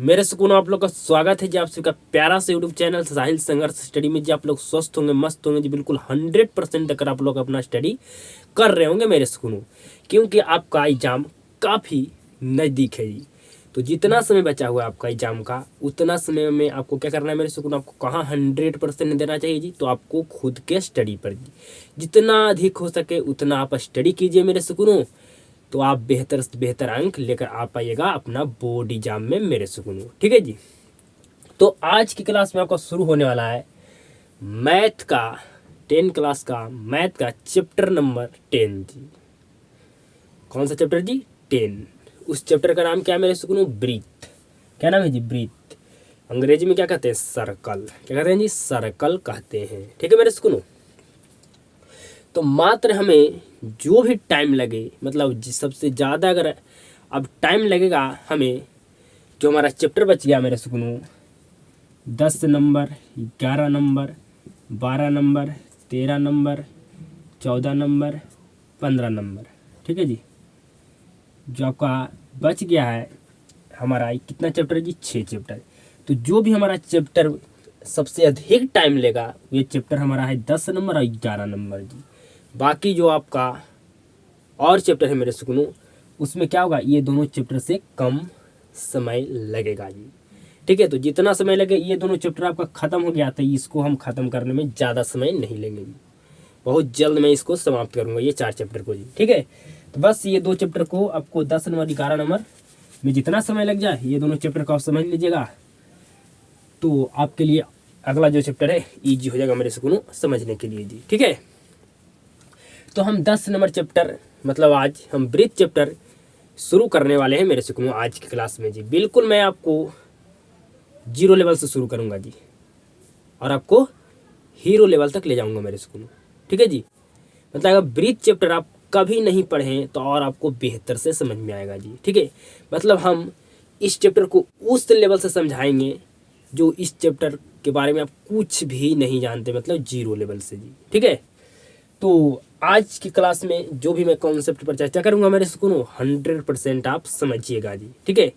मेरे सुकून आप लोग का स्वागत है जी। आप सबका प्यारा से यूट्यूब चैनल साहिल संघर्ष स्टडी में जी। आप लोग स्वस्थ होंगे, मस्त होंगे जी, बिल्कुल 100% अगर आप लोग अपना स्टडी कर रहे होंगे मेरे सुकून, क्योंकि आपका एग्जाम काफ़ी नज़दीक है जी। तो जितना समय बचा हुआ है आपका एग्जाम का, उतना समय में आपको क्या करना है मेरे सुकून, आपको कहाँ 100% देना चाहिए जी। तो आपको खुद के स्टडी पर जी जितना अधिक हो सके उतना आप स्टडी कीजिए मेरे सुकूनों। तो आप बेहतर से बेहतर अंक लेकर आ पाइएगा अपना बोर्ड एग्जाम में मेरे सुकूनों, ठीक है जी। तो आज की क्लास में आपका शुरू होने वाला है मैथ का 10 क्लास का मैथ का चैप्टर नंबर 10 जी। कौन सा चैप्टर जी? 10। उस चैप्टर का नाम क्या है मेरे सुकूनों? ब्रीथ। क्या नाम है जी? ब्रीथ। अंग्रेजी में क्या कहते हैं? सर्कल। क्या कहते हैं जी? सर्कल कहते हैं, ठीक है मेरे सुकूनों। तो मात्र हमें जो भी टाइम लगे, मतलब सबसे ज़्यादा अगर अब टाइम लगेगा हमें, जो हमारा चैप्टर बच गया मेरे सुकूनों, 10 number, 11 number, 12 number, 13 number, 14 number, 15 number, ठीक है जी। जो आपका बच गया है हमारा कितना चैप्टर जी? 6 चैप्टर। तो जो भी हमारा चैप्टर सबसे अधिक टाइम लेगा ये चैप्टर हमारा है 10 नंबर और 11 नंबर जी। बाकी जो आपका और चैप्टर है मेरे सुकूनों, उसमें क्या होगा, ये दोनों चैप्टर से कम समय लगेगा जी, ठीक है। तो जितना समय लगे, ये दोनों चैप्टर आपका ख़त्म हो गया तो इसको हम ख़त्म करने में ज़्यादा समय नहीं लेंगे जी। बहुत जल्द मैं इसको समाप्त करूँगा ये 4 चैप्टर को जी, ठीक है। तो बस ये 2 चैप्टर को आपको 10 नंबर 11 नंबर में जितना समय लग जाए ये दोनों चैप्टर को आप समझ लीजिएगा, तो आपके लिए अगला जो चैप्टर है ईजी हो जाएगा मेरे सुकूनों समझने के लिए जी, ठीक है। तो हम 10 नंबर चैप्टर, मतलब आज हम ब्रीथ चैप्टर शुरू करने वाले हैं मेरे सुकूनों आज की क्लास में जी। बिल्कुल मैं आपको 0 लेवल से शुरू करूंगा जी और आपको हीरो लेवल तक ले जाऊंगा मेरे सुकूनों, ठीक है जी। मतलब अगर ब्रीथ चैप्टर आप कभी नहीं पढ़ें तो और आपको बेहतर से समझ में आएगा जी, ठीक है। मतलब हम इस चैप्टर को उस लेवल से समझाएंगे जो इस चैप्टर के बारे में आप कुछ भी नहीं जानते, मतलब 0 लेवल से जी, ठीक है। तो आज की क्लास में जो भी मैं कॉन्सेप्ट पर चर्चा करूंगा मेरे सुकूनों 100% आप समझिएगा जी, ठीक है।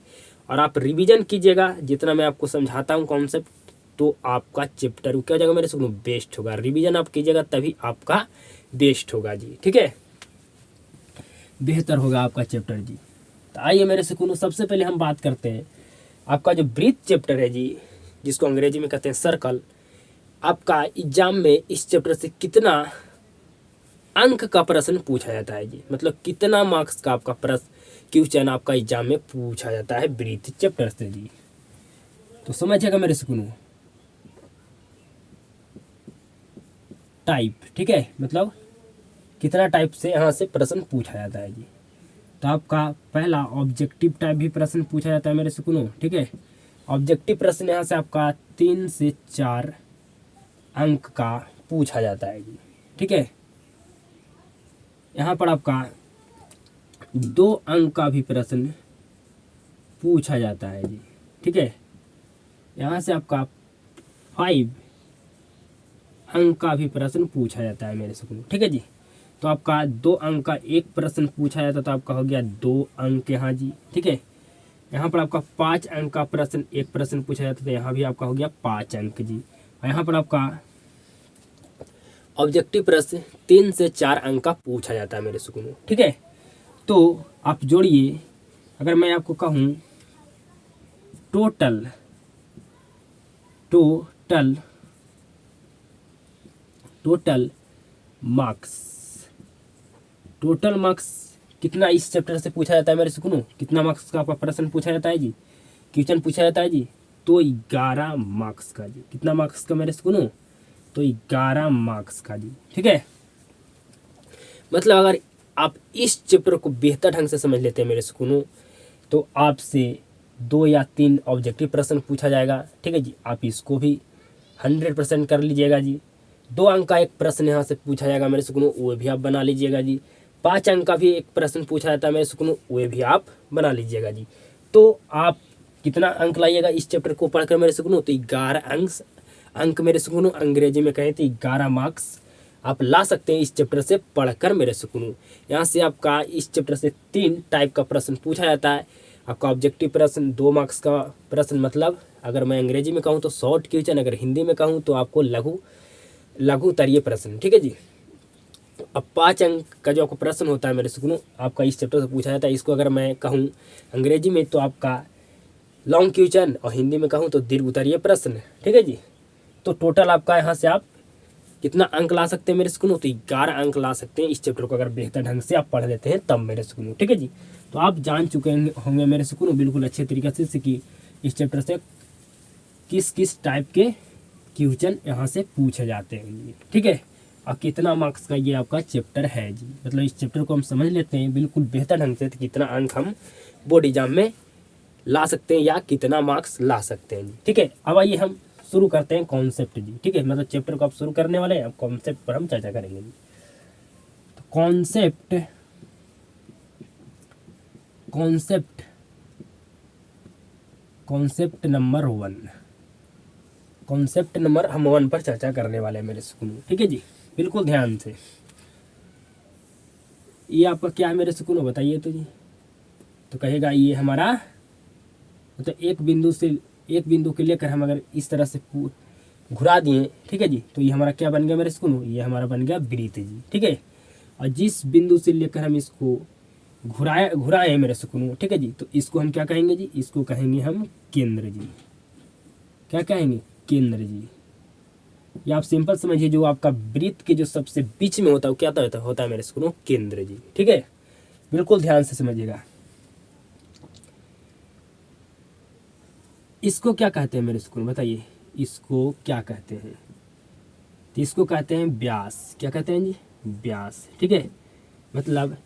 और आप रिवीजन कीजिएगा जितना मैं आपको समझाता हूँ कॉन्सेप्ट, तो आपका चैप्टर क्या हो जाएगा मेरे सुकूनों? बेस्ट होगा। रिवीजन आप कीजिएगा तभी आपका बेस्ट होगा जी, ठीक है, बेहतर होगा आपका चैप्टर जी। तो आइए मेरे सुकूनों, सबसे पहले हम बात करते हैं आपका जो ब्रीथ चैप्टर है जी, जिसको अंग्रेजी में कहते हैं सर्कल। आपका एग्जाम में इस चैप्टर से कितना अंक का प्रश्न पूछा जाता है जी, मतलब कितना मार्क्स का आपका प्रश्न क्वेश्चन आपका एग्जाम में पूछा जाता है ब्रीथ चैप्टर से जी। तो समझिएगा मेरे सुकूनों, टाइप, ठीक है, मतलब कितना टाइप से यहाँ से प्रश्न पूछा जाता है जी। तो आपका पहला ऑब्जेक्टिव टाइप भी प्रश्न पूछा जाता है मेरे सुकूनों, ठीक है। ऑब्जेक्टिव प्रश्न यहाँ से आपका 3 से 4 अंक का पूछा जाता है जी, ठीक है। यहाँ पर आपका 2 अंक का भी प्रश्न पूछा जाता है जी, ठीक है। यहाँ से आपका 5 अंक का भी प्रश्न पूछा जाता है मेरे सुकून, ठीक है जी। तो आपका 2 अंक का एक प्रश्न पूछा जाता तो आपका हो गया 2 अंक यहाँ जी, ठीक है। यहाँ पर आपका 5 अंक का प्रश्न एक प्रश्न पूछा जाता तो यहाँ भी आपका हो गया 5 अंक जी। और यहाँ पर आपका ऑब्जेक्टिव प्रश्न 3 से 4 अंक का पूछा जाता है मेरे सुकून, ठीक है। तो आप जोड़िए, अगर मैं आपको कहूँ total total total marks, total marks कितना इस चैप्टर से पूछा जाता है मेरे सुकूनों, कितना मार्क्स का आपका प्रश्न पूछा जाता है जी, क्वेश्चन पूछा जाता है जी, तो 11 मार्क्स का जी। कितना मार्क्स का मेरे सुकूनों? तो 11 मार्क्स का जी, ठीक है। मतलब अगर आप इस चैप्टर को बेहतर ढंग से समझ लेते हैं मेरे सुकूनों, तो आपसे 2 या 3 ऑब्जेक्टिव प्रश्न पूछा जाएगा, ठीक है जी। आप इसको भी 100% कर लीजिएगा जी। 2 अंक का एक प्रश्न यहाँ से पूछा जाएगा मेरे सुकूनों, वो भी आप बना लीजिएगा जी। 5 अंक का भी एक प्रश्न पूछा जाता है मेरे सुकूनों, वो भी आप बना लीजिएगा जी। तो आप कितना अंक लाइएगा इस चैप्टर को पढ़कर मेरे सुकूनों? तो 11 अंक मेरे सुकूनों, अंग्रेजी में कहें तो 11 मार्क्स आप ला सकते हैं इस चैप्टर से पढ़कर मेरे सुकूनों। यहाँ से आपका इस चैप्टर से 3 टाइप का प्रश्न पूछा जाता है। आपका ऑब्जेक्टिव प्रश्न 2 मार्क्स का प्रश्न, मतलब अगर मैं अंग्रेजी में कहूँ तो शॉर्ट क्वेश्चन, अगर हिंदी में कहूँ तो आपको लघु उत्तरीय प्रश्न। ठीक है जी। अब 5 अंक का जो आपको प्रश्न होता है मेरे सुनो, आपका इस चैप्टर से पूछा जाता है। इसको अगर मैं कहूँ अंग्रेजी में तो आपका लॉन्ग क्वेश्चन, और हिंदी में कहूँ तो दीर्घ उत्तरीय प्रश्न। ठीक है जी। तो टोटल आपका यहाँ से आप कितना अंक ला सकते हैं मेरे सुनो, तो 11 अंक ला सकते हैं इस चैप्टर को, अगर बेहतर ढंग से आप पढ़ लेते हैं तब मेरे सुनो। ठीक है जी। तो आप जान चुके होंगे मेरे सुनो बिल्कुल अच्छे तरीके से कि इस चैप्टर से किस किस टाइप के क्वेश्चन यहाँ से पूछे जाते हैं। ठीक है, और कितना मार्क्स का ये आपका चैप्टर है जी। मतलब इस चैप्टर को हम समझ लेते हैं बिल्कुल बेहतर ढंग से, तो कितना अंक हम बोर्ड एग्जाम में ला सकते हैं या कितना मार्क्स ला सकते हैं जी। ठीक है, अब आइए हम शुरू करते हैं कॉन्सेप्ट जी। ठीक है, मतलब चैप्टर को आप शुरू करने वाले हैं, अब कॉन्सेप्ट पर हम चर्चा करेंगे जी। तो कॉन्सेप्ट नंबर 1, कॉन्सेप्ट नंबर हम 1 पर चर्चा करने वाले हैं मेरे सुकून। ठीक है जी, बिल्कुल ध्यान से। ये आपका क्या है मेरे सुकून, बताइए तो जी। तो कहेगा ये हमारा मतलब एक बिंदु के लेकर हम अगर इस तरह से घुरा दिए, ठीक है जी, तो ये हमारा क्या बन गया मेरे सुकून, ये हमारा बन गया वृत्त जी। ठीक है, और जिस बिंदु से लेकर हम इसको घुराए मेरे सुकून, ठीक है जी, तो इसको हम क्या कहेंगे जी, इसको कहेंगे हम केंद्र जी। क्या कहेंगे, केंद्र जी। या आप सिंपल समझिए, जो आपका वृत्त के जो सबसे बीच में होता है वो क्या होता है मेरे सुकून, केंद्र जी। ठीक है, बिल्कुल ध्यान से समझिएगा। इसको क्या कहते हैं मेरे सुकून, बताइए इसको क्या कहते हैं। तो इसको कहते हैं व्यास। क्या कहते हैं जी, व्यास। ठीक है, मतलब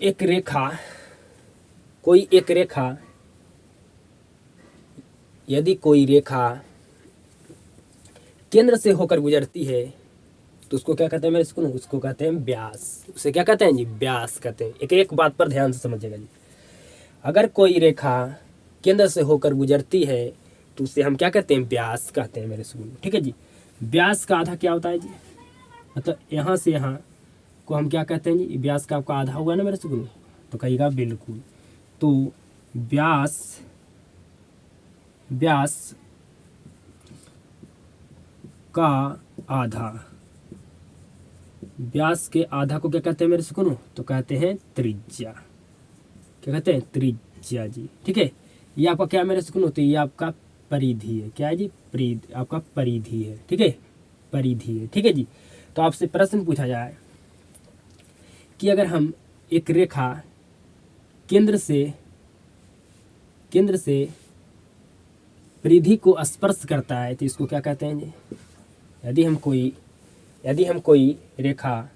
एक रेखा, कोई एक रेखा, यदि कोई रेखा केंद्र से होकर गुजरती है तो उसको क्या कहते हैं मेरे सुकून, उसको कहते हैं व्यास। उसे क्या कहते हैं जी, व्यास कहते हैं। एक बात पर ध्यान से समझिएगा जी, अगर कोई रेखा केंद्र से होकर गुजरती है तो उसे हम क्या कहते हैं, व्यास कहते हैं मेरे सुकून। ठीक है जी। व्यास का आधा क्या होता है जी, मतलब यहाँ से यहाँ को हम क्या कहते हैं जी, व्यास का आपका आधा हुआ ना मेरे सुकून, तो कहिएगा बिल्कुल। तो व्यास का आधा, व्यास के आधा को क्या कहते हैं मेरे सुकून, तो कहते हैं त्रिज्या। क्या कहते हैं, त्रिज्या जी। ठीक है, ये आपका क्या मेरे सुकून, तो ये आपका परिधि है। क्या है जी, आपका परिधि है। ठीक है, परिधि है। ठीक है जी। तो आपसे प्रश्न पूछा जाए कि अगर हम एक रेखा केंद्र से परिधि को स्पर्श करता है तो इसको क्या कहते हैं जी। यदि हम कोई रेखा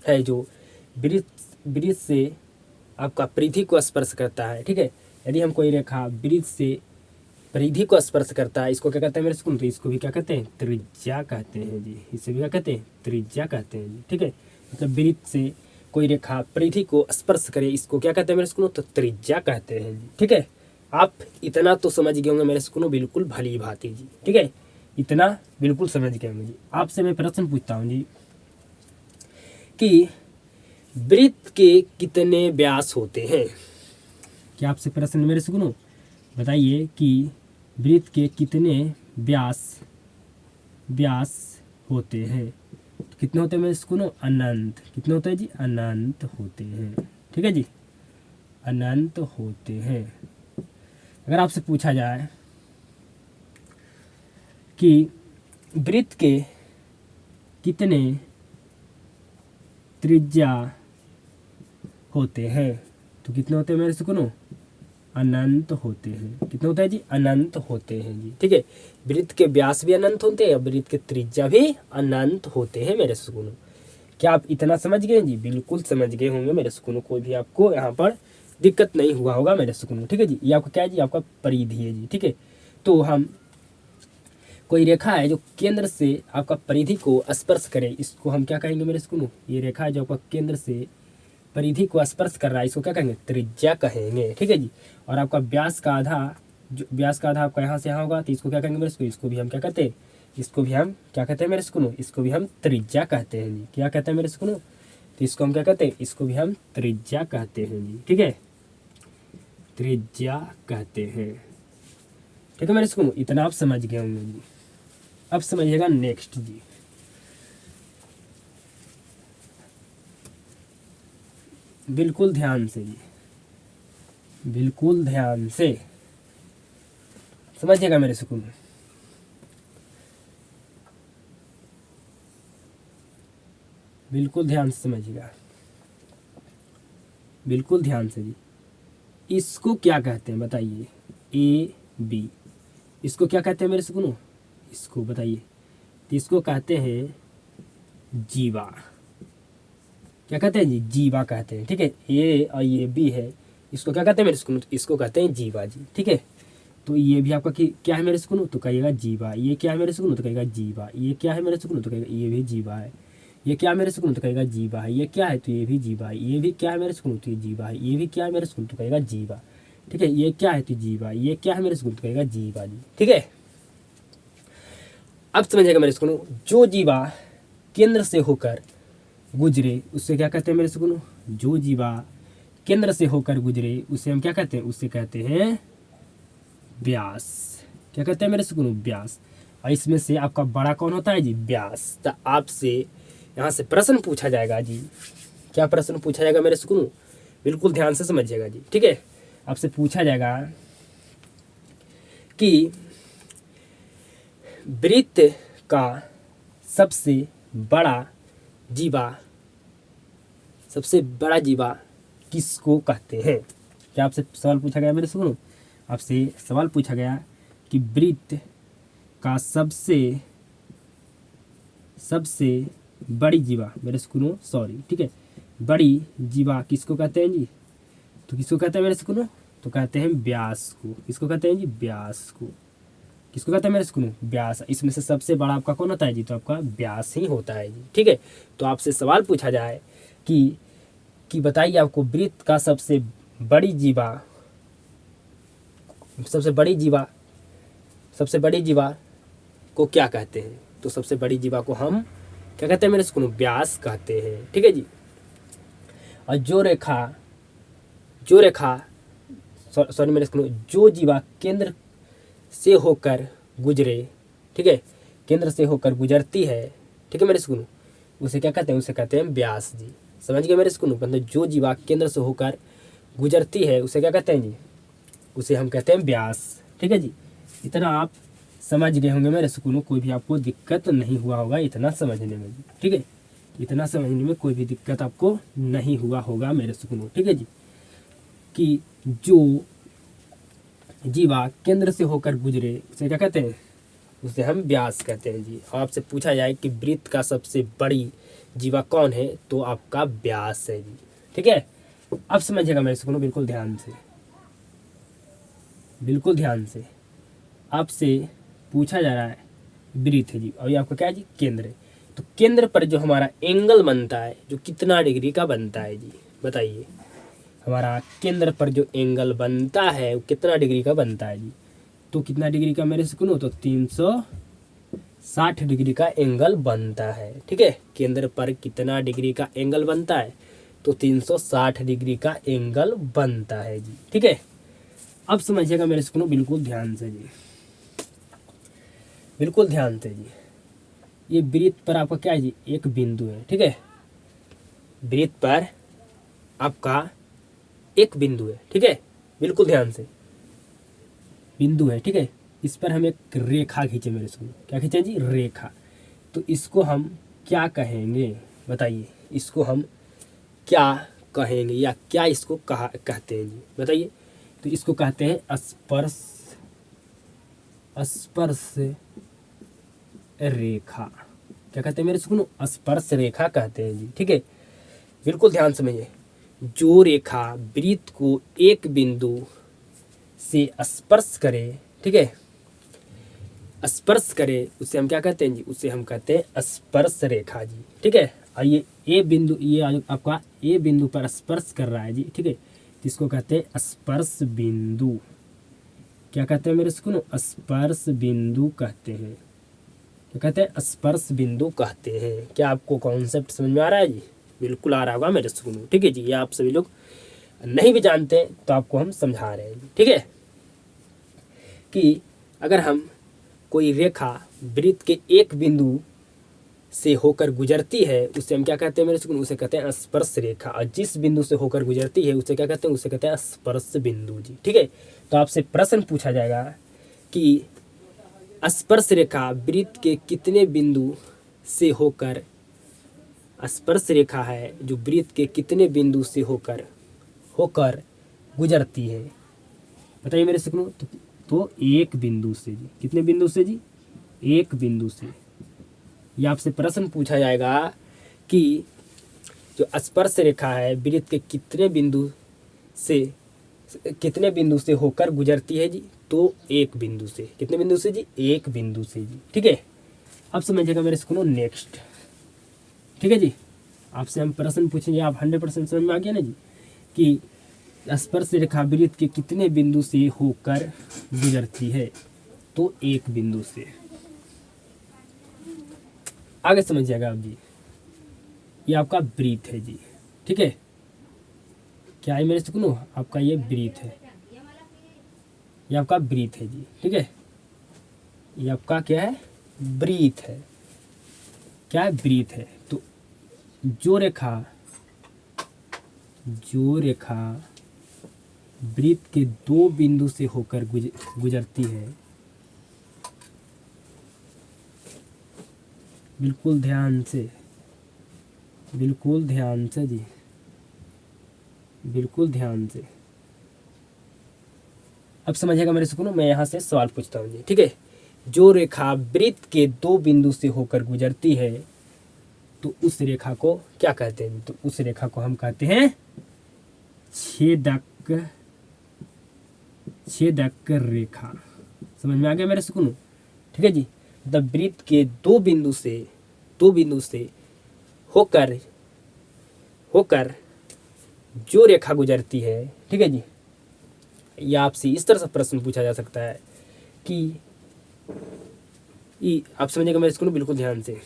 है जो वृत्त से आपका परिधि को स्पर्श करता है, ठीक है, यदि हम कोई रेखा वृत्त से परिधि को स्पर्श करता है, इसको क्या कहते हैं मेरे सुकून, तो इसको भी क्या कहते हैं, त्रिज्या कहते हैं जी। इसे भी क्या कहते हैं, त्रिज्या कहते हैं जी। ठीक है, मतलब वृत्त से कोई रेखा परिधि को स्पर्श करे, इसको क्या कहते हैं मेरे सुकून, तो त्रिज्या कहते हैं जी। ठीक है, आप इतना तो समझ गए होंगे मेरे सुकून, बिल्कुल भली भांति जी। ठीक है, इतना बिल्कुल समझ गए होंगे जी। आपसे मैं प्रश्न पूछता हूँ जी कि वृत्त के कितने व्यास होते हैं। क्या आपसे प्रश्न मेरे सुनो, बताइए कि वृत्त के कितने व्यास होते हैं। तो कितने होते हैं मेरे सुनो, अनंत। कितने होते हैं जी, अनंत होते हैं। ठीक है जी, अनंत होते हैं। अगर आपसे पूछा जाए कि वृत्त के कितने त्रिज्या होते हैं, तो कितने होते हैं मेरे सुनो, अनंत होते हैं। कितने होते हैं जी, अनंत होते हैं जी। ठीक है, वृत्त के व्यास भी अनंत होते हैं और वृत्त के त्रिज्या भी अनंत होते हैं मेरे सुकून। क्या आप इतना समझ गए जी, बिल्कुल समझ गए होंगे मेरे सुकून। कोई भी आपको यहाँ पर दिक्कत नहीं हुआ होगा मेरे सुकून। ठीक है जी, ये आपका क्या है जी, आपका परिधि है जी। ठीक है, तो हम कोई रेखा है जो केंद्र से आपका परिधि को स्पर्श करे, इसको हम क्या कहेंगे मेरे सुकून, ये रेखा है जो आपका केंद्र से परिधि को स्पर्श कर रहा है, इसको क्या कहेंगे, त्रिज्या कहेंगे। ठीक है जी, और आपका व्यास का आधा आपका यहाँ से यहाँ होगा, तो इसको क्या कहेंगे मेरे सुकून, इसको भी हम क्या कहते हैं, इसको भी हम क्या कहते हैं मेरे सुकून, इसको भी हम त्रिज्या कहते हैं जी। क्या कहते हैं मेरे सुकून, तो इसको हम क्या कहते हैं, इसको भी हम त्रिज्या कहते हैं जी। ठीक है, त्रिज्या कहते हैं। ठीक है मेरे स्कूल, इतना आप समझ गए होंगे जी। अब समझिएगा नेक्स्ट जी। बिल्कुल ध्यान से जी, बिल्कुल ध्यान से समझिएगा मेरे स्कूल। बिल्कुल ध्यान से समझिएगा, बिल्कुल ध्यान से जी। इसको क्या कहते हैं बताइए? ए बी, इसको क्या कहते हैं मेरे सुनो? इसको बताइए। तो इसको कहते हैं जीवा। क्या कहते हैं जी? जीवा कहते हैं। ठीक है, ए और ये बी है, इसको क्या कहते हैं मेरे सुनो? इसको कहते हैं जीवा जी। ठीक है, तो ये भी आपका क्या है मेरे सुनो? तो कहिएगा जीवा। ये क्या है मेरे सुनो? तो कहिएगा जीवा। ये क्या है मेरे सुनो? तो कहिएगा ये भी जीवा है। ये क्या है मेरे सुनो? तो कहेगा जीवा है। ये क्या है? तो ये भी जीवा है। ये भी क्या है मेरे सुनो? तो ये जीवा है। ये भी क्या है मेरे सुनो? तो कहेगा जीवा। ठीक है, ये क्या है? तो जीवा। ये क्या है मेरे सुनो? तो कहेगा जीवा जी। ठीक है, अब समझिएगा मेरे सुनो, जो जीवा केंद्र से होकर गुजरे उससे क्या कहते हैं मेरे सुनो? जो जीवा केंद्र से होकर गुजरे उसे हम क्या कहते हैं? उससे कहते हैं व्यास। क्या कहते हैं मेरे सुनो? व्यास। और इसमें से आपका बड़ा कौन होता है जी? व्यास। तो आपसे यहाँ से प्रश्न पूछा जाएगा जी। क्या प्रश्न पूछा जाएगा मेरे सुकून? बिल्कुल ध्यान से समझिएगा जी। ठीक है, आपसे पूछा जाएगा कि वृत्त का सबसे बड़ा जीवा, सबसे बड़ा जीवा किसको कहते हैं? क्या आपसे सवाल पूछा गया मेरे सुकून? आपसे सवाल पूछा गया कि वृत्त का सबसे बड़ी जीवा मेरे सुकूनो, सॉरी, ठीक है, बड़ी जीवा किसको कहते हैं जी? तो किसको कहते हैं मेरे सुकूनो? तो कहते हैं व्यास को। किसको कहते हैं जी? व्यास को। किसको कहते हैं मेरे सुकूनो? व्यास। इसमें से सबसे बड़ा आपका कौन होता है जी? तो आपका व्यास ही होता है जी। ठीक है, तो आपसे सवाल पूछा जाए कि बताइए आपको वृत्त का सबसे बड़ी जीवा को क्या कहते हैं? तो सबसे बड़ी जीवा को हम क्या कहते हैं मेरे सुकूनो? व्यास कहते हैं। ठीक है जी। और जो रेखा सॉरी मेरे सुकूनो, जो जीवा केंद्र से होकर गुजरे, ठीक है, केंद्र से होकर गुजरती है, ठीक है मेरे सुकूनो, उसे क्या कहते हैं? उसे कहते हैं व्यास जी। समझ गए मेरे सुकूनो? मतलब जो जीवा केंद्र से होकर गुजरती है उसे क्या कहते हैं जी? उसे हम कहते हैं व्यास। ठीक है जी, इतना आप समझ गए होंगे मेरे सुकूनों। कोई भी आपको दिक्कत नहीं हुआ होगा इतना समझने में जी। ठीक है, इतना समझने में कोई भी दिक्कत आपको नहीं हुआ होगा मेरे सुकूनों। ठीक है जी, कि जो जीवा केंद्र से होकर गुजरे उसे क्या कहते हैं? उसे हम व्यास कहते हैं जी। और आपसे पूछा जाए कि वृत्त का सबसे बड़ी जीवा कौन है? तो आपका व्यास है जी। ठीक है, अब समझिएगा मेरे सुकूनों, बिल्कुल ध्यान से, बिल्कुल ध्यान से। आपसे पूछा जा रहा है वृत्त है जी, और ये आपका क्या है जी? केंद्र है। तो केंद्र पर जो हमारा एंगल बनता है, जो कितना डिग्री का बनता है जी? बताइए, हमारा केंद्र पर जो एंगल बनता है वो कितना डिग्री का बनता है जी? तो कितना डिग्री का मेरे सुकूनों? तो 360 डिग्री का एंगल बनता है। ठीक है, केंद्र पर कितना डिग्री का एंगल बनता है? तो 360 डिग्री का एंगल बनता है जी। ठीक है, अब समझिएगा मेरे सुकूनों, बिल्कुल ध्यान से जी, बिल्कुल ध्यान से जी। ये वृत्त पर आपका क्या है जी? एक बिंदु है। ठीक है, वृत्त पर आपका एक बिंदु है। ठीक है, बिल्कुल ध्यान से, बिंदु है। ठीक है, इस पर हम एक रेखा खींचे मेरे सुनो। क्या खींचे जी? रेखा। तो इसको हम क्या कहेंगे बताइए? इसको हम क्या कहेंगे या क्या इसको कहते हैं जी? बताइए। तो इसको कहते हैं स्पर्श रेखा। क्या कहते हैं मेरे सुनो? स्पर्श रेखा कहते हैं जी। ठीक है, बिल्कुल ध्यान समझिए। जो रेखा वृत्त को एक बिंदु से स्पर्श करे, ठीक है, स्पर्श करे, उसे हम क्या कहते हैं जी? उसे हम कहते हैं स्पर्श रेखा जी। ठीक है, और ये बिंदु, ये आपका ए बिंदु पर स्पर्श कर रहा है जी। ठीक है, इसको कहते हैं स्पर्श बिंदु। क्या कहते हैं मेरे सुनो? स्पर्श बिंदु कहते हैं। क्या कहते हैं? स्पर्श बिंदु कहते हैं। क्या आपको कॉन्सेप्ट समझ में आ रहा है जी? बिल्कुल आ रहा होगा मेरे सुनो। ठीक है जी, ये आप सभी लोग नहीं भी जानते तो आपको हम समझा रहे हैं, ठीक है। कि अगर हम कोई रेखा वृत्त के एक बिंदु से होकर गुजरती है उसे हम क्या कहते हैं मेरे सुकून, उसे कहते हैं स्पर्श रेखा। और जिस बिंदु से होकर गुजरती है उसे क्या कहते हैं, उसे कहते हैं स्पर्श बिंदु जी, ठीक है। तो आपसे प्रश्न पूछा जाएगा कि स्पर्श रेखा वृत्त के कितने बिंदु से होकर, स्पर्श रेखा है जो वृत्त के कितने बिंदु से होकर गुजरती है, बताइए मेरे सुकून। तो एक बिंदु से जी, कितने बिंदु से जी, एक बिंदु से। या आपसे प्रश्न पूछा जाएगा कि जो स्पर्श रेखा है वृत्त के कितने बिंदु से होकर गुजरती है जी, तो एक बिंदु से। कितने बिंदु से जी, एक बिंदु से जी, ठीक है। अब समझिएगा मेरे सुनो नेक्स्ट, ठीक है जी। आपसे हम प्रश्न पूछेंगे, आप 100% समझ में आ गया ना जी कि स्पर्श रेखा वृत्त के कितने बिंदु से होकर गुजरती है, तो एक बिंदु से। आगे समझिएगा आप जी, ये आपका वृत्त है जी, ठीक है। क्या है मेरे सुनो, आपका ये वृत्त है, ये आपका वृत्त है जी, ठीक है। ये आपका क्या है, वृत्त है। क्या है, वृत्त है। तो जो रेखा वृत्त के दो बिंदु से होकर गुजरती है, बिल्कुल ध्यान से जी, बिल्कुल ध्यान से। अब समझिएगा मेरे सुनो, मैं यहाँ से सवाल पूछता हूँ जी, ठीक है। जो रेखा वृत्त के दो बिंदु से होकर गुजरती है तो उस रेखा को क्या कहते हैं, तो उस रेखा को हम कहते हैं छेदक रेखा। समझ में आ गया मेरे सुकून, ठीक है जी। मतलब वृत्त के दो बिंदु से होकर जो रेखा गुजरती है, ठीक है जी। या आपसे इस तरह से प्रश्न पूछा जा सकता है कि आप समझिएगा मेरे सुकून बिल्कुल ध्यान से।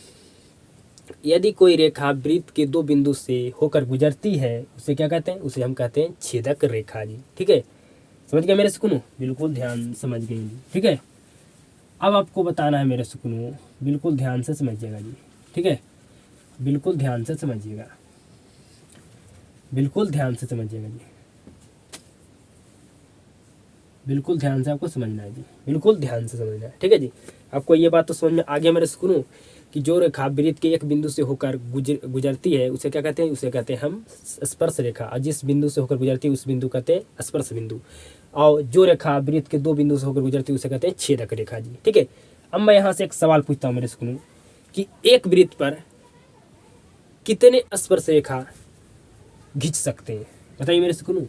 यदि कोई रेखा वृत्त के दो बिंदु से होकर गुजरती है उसे क्या कहते हैं, उसे हम कहते हैं छेदक रेखा जी, ठीक है। समझ गया मेरे सुकून, बिल्कुल ध्यान समझ गए जी, ठीक है। अब आपको बताना है मेरे सुकून, बिल्कुल ध्यान से समझिएगा जी, ठीक है। बिल्कुल ध्यान से समझिएगा, बिल्कुल ध्यान से समझिएगा जी, बिल्कुल ध्यान से आपको समझना है जी, बिल्कुल ध्यान से समझना है, ठीक है जी। आपको ये बात तो समझ में आ गया मेरे सुकून कि जो रेखा वृत्त के एक बिंदु से होकर गुजरती है उसे क्या कहते हैं, उसे कहते हैं हम स्पर्श रेखा। और जिस बिंदु से होकर गुजरती है उस बिंदु कहते हैं स्पर्श बिंदु। और जो रेखा वृत्त के दो बिंदु से होकर गुजरती है उसे कहते हैं छेदक रेखा जी, ठीक है। अब मैं यहाँ से एक सवाल पूछता हूँ मेरे सुकून कि एक वृत्त पर कितने स्पर्श रेखा खींच सकते हैं, बताइए मेरे सुकून।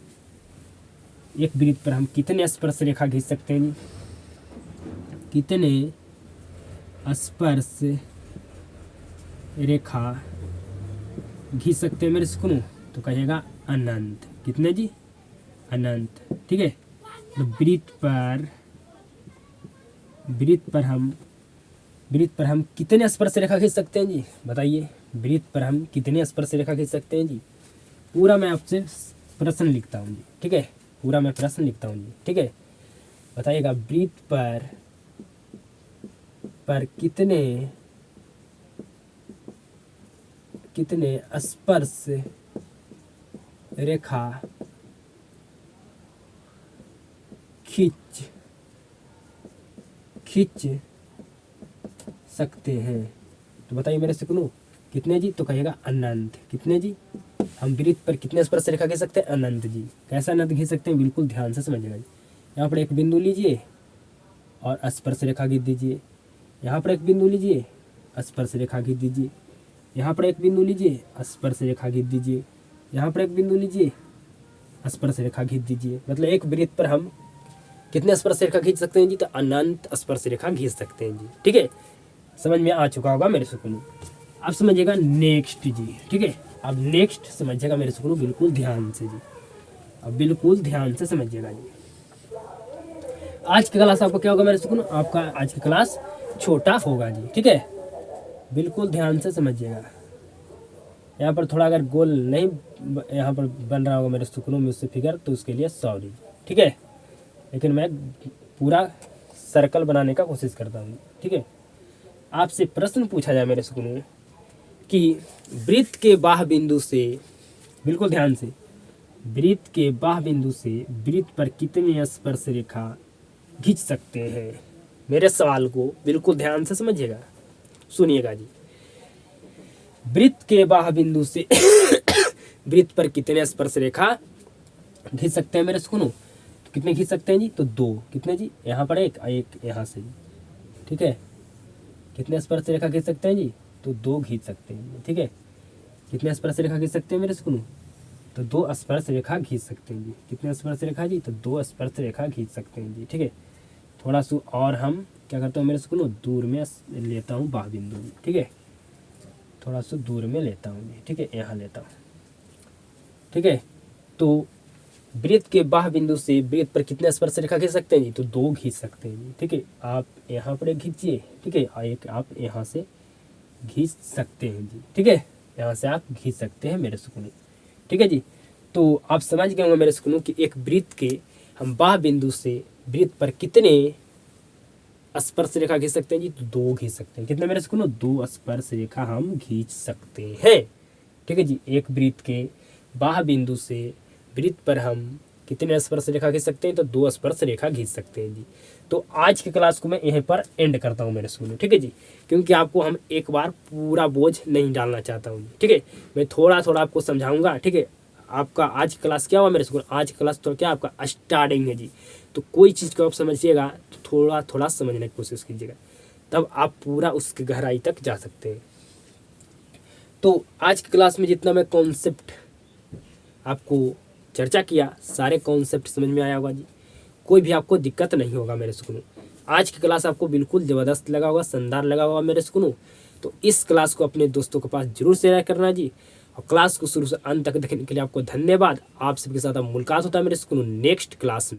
एक वृत्त पर हम कितने स्पर्श रेखा खींच सकते हैं जी, कितने स्पर्श रेखा खींच सकते हैं मेरे सुकून, तो कहिएगा अनंत। कितने जी, अनंत, ठीक है। तो वृत्त पर हम कितने स्पर्श रेखा खींच सकते हैं जी, बताइए। वृत्त पर हम कितने स्पर्श रेखा खींच सकते हैं जी, पूरा मैं आपसे प्रश्न लिखता हूँ जी, ठीक है। पूरा मैं प्रश्न लिखता हूँ जी, ठीक है। बताइएगा वृत्त पर कितने स्पर्श रेखा खींच सकते हैं, तो बताइए मेरे सुकून कितने जी, तो कहिएगा अनंत। कितने जी, हम वृत्त पर कितने स्पर्श रेखा खींच सकते हैं, अनंत जी। कैसा अनंत खींच सकते हैं, बिल्कुल ध्यान से समझिएगा जी। यहाँ पर एक बिंदु लीजिए और स्पर्श रेखा खींच दीजिए। यहाँ पर एक बिंदु लीजिए, स्पर्श रेखा खींच दीजिए। यहाँ पर एक बिंदु लीजिए, स्पर्श रेखा खींच दीजिए। यहाँ पर एक बिंदु लीजिए, स्पर्श रेखा खींच दीजिए। मतलब एक वृत्त पर हम कितने स्पर्श रेखा खींच सकते हैं जी, तो अनंत स्पर्श रेखा खींच सकते हैं जी, ठीक है। समझ में आ चुका होगा मेरे सुकून। अब समझिएगा नेक्स्ट जी, ठीक है। अब नेक्स्ट समझिएगा मेरे सुकून, बिल्कुल ध्यान से जी, अब बिल्कुल ध्यान से समझिएगा जी। आज की क्लास आपको क्या होगा मेरे सुकून, आपका आज की क्लास छोटा होगा जी, ठीक है। बिल्कुल ध्यान से समझिएगा, यहाँ पर थोड़ा अगर गोल नहीं यहाँ पर बन रहा होगा मेरे सुकनों में उससे फिगर, तो उसके लिए सॉरी, ठीक है। लेकिन मैं पूरा सर्कल बनाने का कोशिश करता हूँ, ठीक है। आपसे प्रश्न पूछा जाए मेरे सुकनों कि वृत्त के बाह्य बिंदु से, बिल्कुल ध्यान से, वृत्त के बाह्य बिंदु से वृत्त पर कितनी स्पर्श रेखा खींच सकते हैं। मेरे सवाल को बिल्कुल ध्यान से समझिएगा, सुनिएगा जी। वृत्त के बाह्य बिंदु से वृत्त पर कितने स्पर्श रेखा खींच सकते हैं मेरे सुकनों। तो कितने खींच सकते हैं जी, तो 2। कितने जी, यहाँ पर एक यहाँ से जी, ठीक है। कितने स्पर्श रेखा खींच सकते हैं जी, तो 2 खींच सकते हैं जी, ठीक है। कितने स्पर्श रेखा खींच सकते हैं मेरे सुकनों, तो 2 स्पर्श रेखा खींच सकते हैं जी। कितने स्पर्श रेखा जी, तो 2 स्पर्श रेखा खींच सकते हैं जी, ठीक है। थोड़ा सा और हम क्या करता हूँ मेरे सुकनों, दूर में लेता हूँ बाह्य बिंदु, ठीक है। थोड़ा सा दूर में लेता हूँ जी, ठीक है, यहाँ लेता हूँ, ठीक है। तो वृत्त के बाह्य बिंदु से वृत्त पर कितने स्पर्श रेखा खींच सकते हैं जी, तो 2 खींच सकते हैं जी, ठीक है। आप यहाँ पर एक खींचिए, ठीक है, एक आप यहाँ से खींच सकते हैं जी, ठीक है। यहाँ से आप खींच सकते हैं मेरे सुकनों, ठीक है जी। तो आप समझ गए होंगे मेरे सुकनों कि एक वृत्त के हम बाह्य बिंदु से वृत्त पर कितने स्पर्श रेखा खींच सकते हैं जी, तो 2 खींच सकते हैं। कितने मेरे सुकनों, 2 स्पर्श रेखा हम खींच सकते हैं, ठीक है जी। एक वृत्त के बाह्य बिंदु से वृत्त पर हम कितने स्पर्श रेखा खींच सकते हैं, तो 2 स्पर्श रेखा खींच सकते हैं जी। तो आज की क्लास को मैं यहीं पर एंड करता हूँ मेरे सुकनों, ठीक है जी। क्योंकि आपको हम एक बार पूरा बोझ नहीं डालना चाहता हूँ, ठीक है। मैं थोड़ा थोड़ा आपको समझाऊंगा, ठीक है। आपका आज क्लास क्या हुआ मेरे स्कूल, आज क्लास तो क्या आपका स्टार्टिंग है जी। तो कोई चीज़ को आप समझिएगा तो थोड़ा थोड़ा समझने की कोशिश कीजिएगा, तब आप पूरा उसकी गहराई तक जा सकते हैं। तो आज की क्लास में जितना मैं कॉन्सेप्ट आपको चर्चा किया, सारे कॉन्सेप्ट समझ में आया होगा जी। कोई भी आपको दिक्कत नहीं होगा मेरे सुकनों। आज की क्लास आपको बिल्कुल ज़बरदस्त लगा होगा, शानदार लगा होगा मेरे सुकनों। तो इस क्लास को अपने दोस्तों के पास जरूर शेयर करना जी। और क्लास को शुरू से अंत तक देखने के लिए आपको धन्यवाद। आप सबके साथ अब मुलाकात होता है मेरे सुकनों नेक्स्ट क्लास में।